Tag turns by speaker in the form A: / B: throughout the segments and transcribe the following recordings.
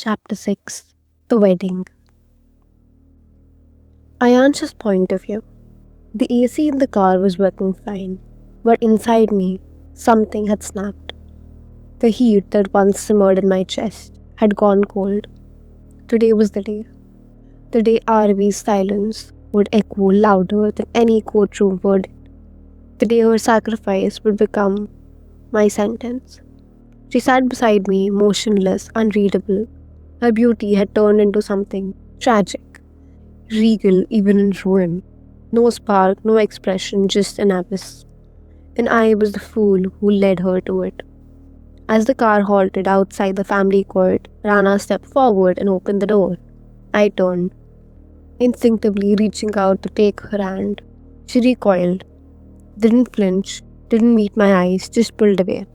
A: Chapter 6 The Wedding. Ayansh's point of view. The AC in the car was working fine, but inside me, something had snapped. The heat that once simmered in my chest had gone cold. Today was the day. The day Aaravi's silence would echo louder than any courtroom verdict. The day her sacrifice would become my sentence. She sat beside me, motionless, unreadable. Her beauty had turned into something tragic, regal even in ruin. No spark, no expression, just an abyss. And I was the fool who led her to it. As the car halted outside the family court, Rana stepped forward and opened the door. I turned, instinctively reaching out to take her hand. She recoiled, didn't flinch, didn't meet my eyes, just pulled away.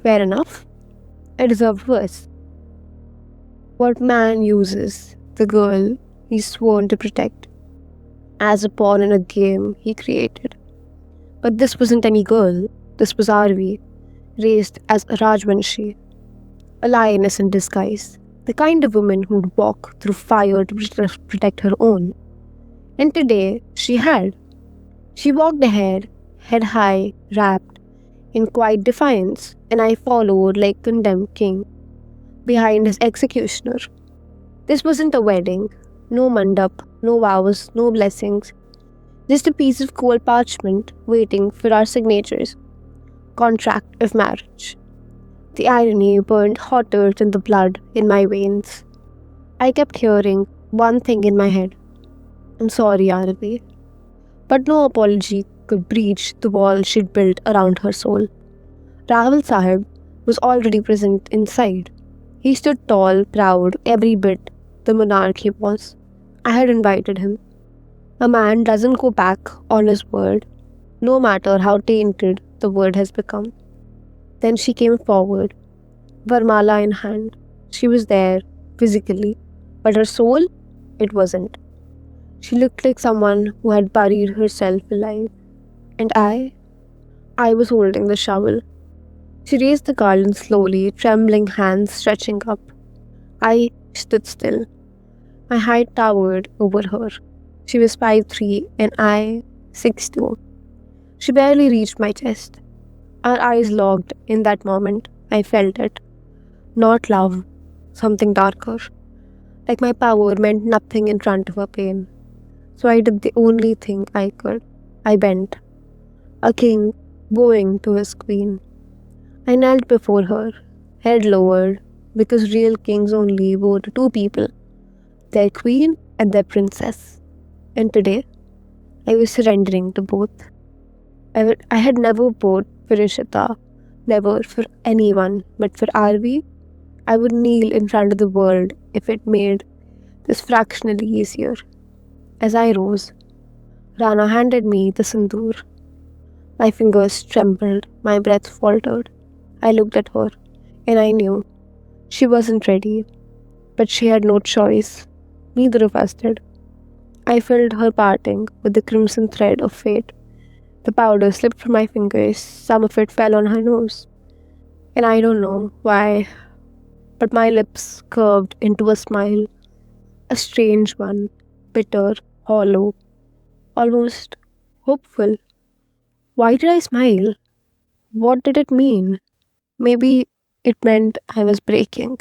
A: Fair enough. I deserved worse. What man uses the girl he's sworn to protect as a pawn in a game he created? But this wasn't any girl. This was Aaravi, raised as a Rajvanshi, a lioness in disguise, the kind of woman who'd walk through fire to protect her own. And today she had. She walked ahead, head high, wrapped in quiet defiance, and I followed like condemned king behind his executioner. This wasn't a wedding. No mandap, no vows, no blessings. Just a piece of cold parchment waiting for our signatures. Contract of marriage. The irony burned hotter than the blood in my veins. I kept hearing one thing in my head. I'm sorry, Aaravi. But no apology could breach the wall she'd built around her soul. Rahul Sahib was already present inside. He stood tall, proud, every bit the monarch he was. I had invited him. A man doesn't go back on his word, no matter how tainted the word has become. Then she came forward, Varmala in hand. She was there, physically, but her soul, it wasn't. She looked like someone who had buried herself alive. And I was holding the shovel. She raised the garland slowly, trembling hands stretching up. I stood still. My height towered over her. She was 5'3" and I 6'2". She barely reached my chest. Our eyes locked in that moment. I felt it. Not love, something darker. Like my power meant nothing in front of her pain. So I did the only thing I could. I bent. A king bowing to his queen. I knelt before her, head lowered, because real kings only bow to two people, their queen and their princess. And today, I was surrendering to both. I had never bowed for Ishita, never for anyone, but for Aaravi, I would kneel in front of the world if it made this fractionally easier. As I rose, Rana handed me the sindoor. My fingers trembled, my breath faltered. I looked at her, and I knew she wasn't ready, but she had no choice. Neither of us did. I filled her parting with the crimson thread of fate. The powder slipped from my fingers, some of it fell on her nose. And I don't know why, but my lips curved into a smile, a strange one, bitter, hollow, almost hopeful. Why did I smile? What did it mean? Maybe it meant I was breaking.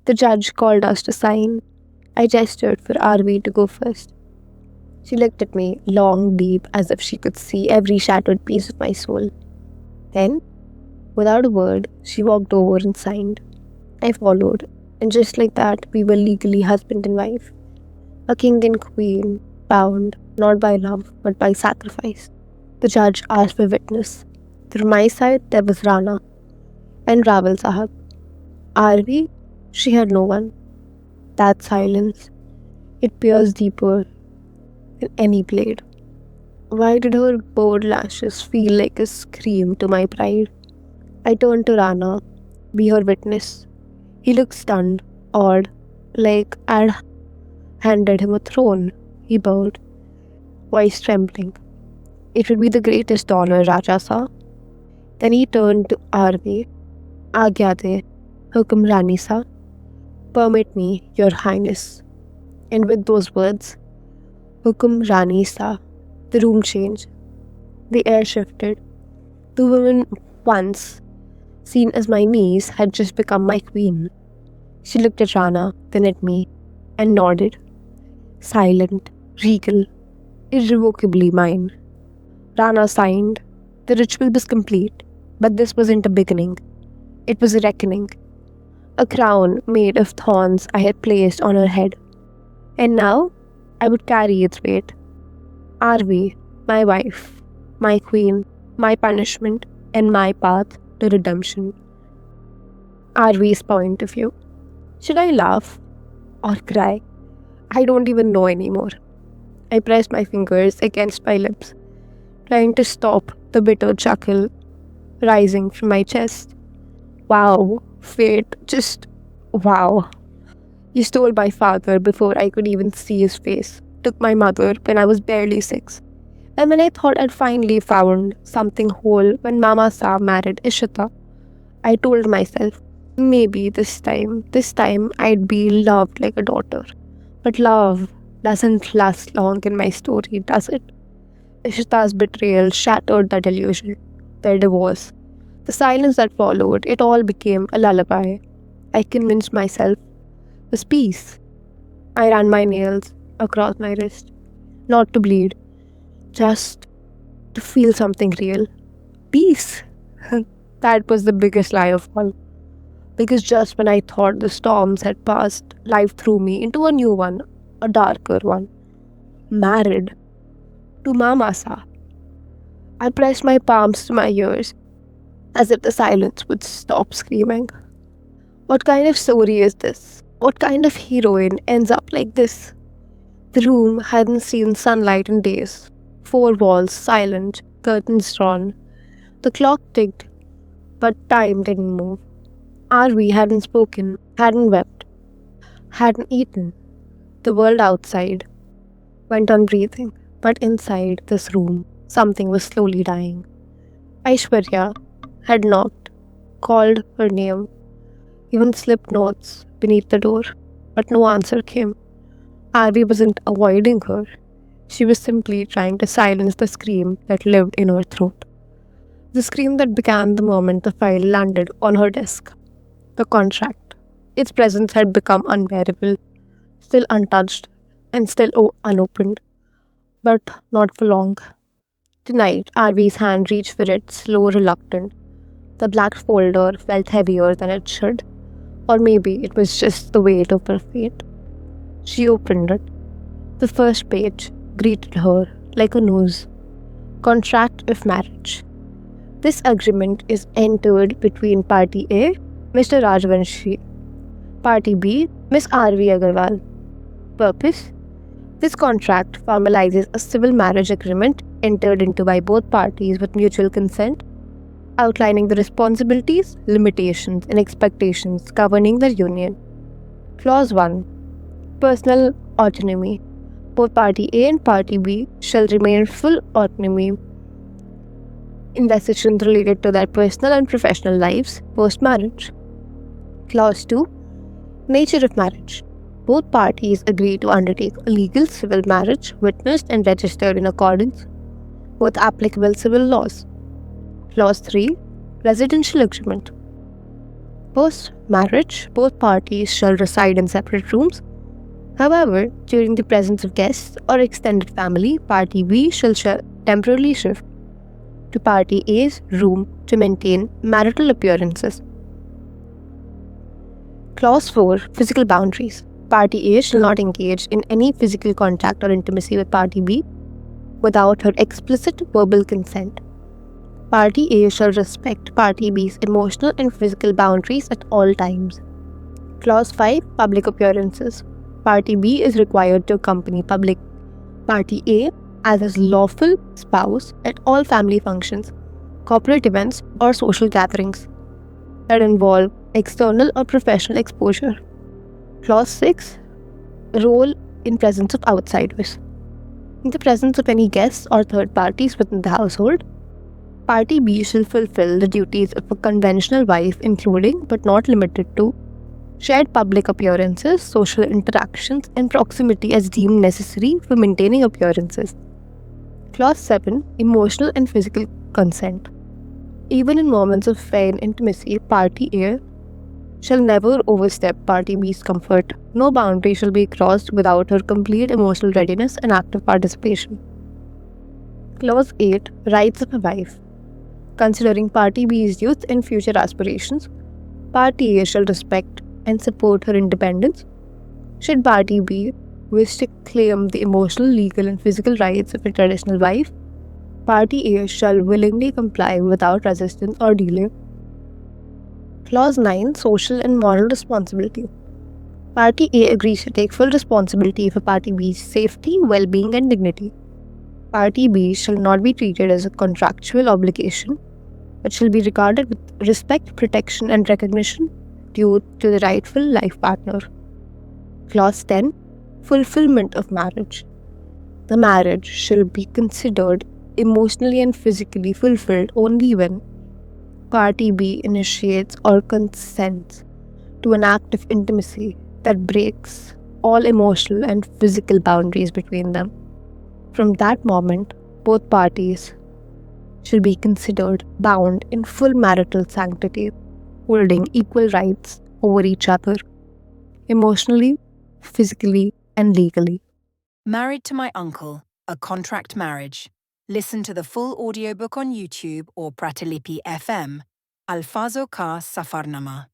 A: The judge called us to sign. I gestured for Aaravi to go first. She looked at me long, deep, as if she could see every shattered piece of my soul. Then, without a word, she walked over and signed. I followed, and just like that, we were legally husband and wife. A king and queen, bound not by love but by sacrifice. The judge asked for witness. From my side, there was Rana and Rahul Sahib. Aaravi, she had no one. That silence, it pierced deeper than any blade. Why did her bored lashes feel like a scream to my pride? I turned to Rana, be her witness. He looked stunned, awed, like I'd handed him a throne. He bowed, voice trembling. It would be the greatest honor, Raja Sa. Then he turned to Aaravi. आज्ञा दे हुक्म रानी सा. Permit me, Your Highness. And with those words, Hukum Rani Sa, the room changed. The air shifted. The woman once seen as my niece had just become my queen. She looked at Rana, then at me, and nodded. Silent, regal, irrevocably mine. Rana signed. The ritual was complete, but this wasn't a beginning. It was a reckoning. A crown made of thorns I had placed on her head. And now I would carry its weight. Aaravi, my wife, my queen, my punishment, and my path to redemption. Aaravi's point of view. Should I laugh or cry? I don't even know anymore. I pressed my fingers against my lips, trying to stop the bitter chuckle rising from my chest. Wow, fate, just wow. You stole my father before I could even see his face, took my mother when I was barely 6. And when I thought I'd finally found something whole when Mama Sa married Ishita, I told myself, maybe this time I'd be loved like a daughter. But love doesn't last long in my story, does it? Ishita's betrayal shattered that illusion. Their divorce, the silence that followed, it all became a lullaby. I convinced myself it was peace. I ran my nails across my wrist, not to bleed, just to feel something real. Peace. That was the biggest lie of all. Because just when I thought the storms had passed, life threw me into a new one, a darker one. Married to Mama Sa. I pressed my palms to my ears, as if the silence would stop screaming. What kind of story is this? What kind of heroine ends up like this? The room hadn't seen sunlight in days. 4 walls silent, curtains drawn. The clock ticked, but time didn't move. Aaravi hadn't spoken, hadn't wept, hadn't eaten. The world outside went on breathing, but inside this room, something was slowly dying. Aishwarya had knocked, called her name, even slipped notes beneath the door, but no answer came. Aaravi wasn't avoiding her. She was simply trying to silence the scream that lived in her throat. The scream that began the moment the file landed on her desk. The contract. Its presence had become unbearable, still untouched, and still unopened. But not for long. Tonight, Aaravi's hand reached for it, slow, reluctant. The black folder felt heavier than it should. Or maybe it was just the weight of her fate. She opened it. The first page greeted her like a news. Contract of marriage. This agreement is entered between Party A, Mr. Rajvanshi, Party B, Miss Aaravi Agarwal. Purpose? This contract formalizes a civil marriage agreement entered into by both parties with mutual consent, outlining the responsibilities, limitations, and expectations governing their union. Clause 1. Personal autonomy. Both Party A and Party B shall remain in full autonomy in decisions related to their personal and professional lives post-marriage. Clause 2. Nature of marriage. Both parties agree to undertake a legal civil marriage witnessed and registered in accordance with applicable civil laws. Clause 3. Residential agreement. Post-marriage, both parties shall reside in separate rooms. However, during the presence of guests or extended family, Party B shall temporarily shift to Party A's room to maintain marital appearances. Clause 4. Physical boundaries. Party A shall not engage in any physical contact or intimacy with Party B without her explicit verbal consent. Party A shall respect Party B's emotional and physical boundaries at all times. Clause 5. Public appearances. Party B is required to accompany Party A as his lawful spouse at all family functions, corporate events, or social gatherings that involve external or professional exposure. Clause 6. Role in presence of outsiders. In the presence of any guests or third parties within the household, Party B shall fulfill the duties of a conventional wife, including but not limited to Shared public appearances, social interactions, and proximity as deemed necessary for maintaining appearances. Clause 7. Emotional and physical consent. Even in moments of fair intimacy, party A shall never overstep party B's comfort. No boundary shall be crossed without her complete emotional readiness and active participation. Clause 8. Rights of a wife. Considering party B's youth and future aspirations, party A shall respect and support her independence. Should party B wish to claim the emotional, legal, and physical rights of a traditional wife, party A shall willingly comply without resistance or delay. Clause 9. Social and moral responsibility. Party A agrees to take full responsibility for Party B's safety, well-being, and dignity. Party B shall not be treated as a contractual obligation, but shall be regarded with respect, protection, and recognition due to the rightful life partner. Clause 10. Fulfillment of marriage. The marriage shall be considered emotionally and physically fulfilled only when Party B initiates or consents to an act of intimacy that breaks all emotional and physical boundaries between them. From that moment, both parties shall be considered bound in full marital sanctity, holding equal rights over each other, emotionally, physically, and legally.
B: Married to My Uncle, A Contract Marriage. Listen to the full audiobook on YouTube or Pratilipi FM. Alfazo ka Safarnama.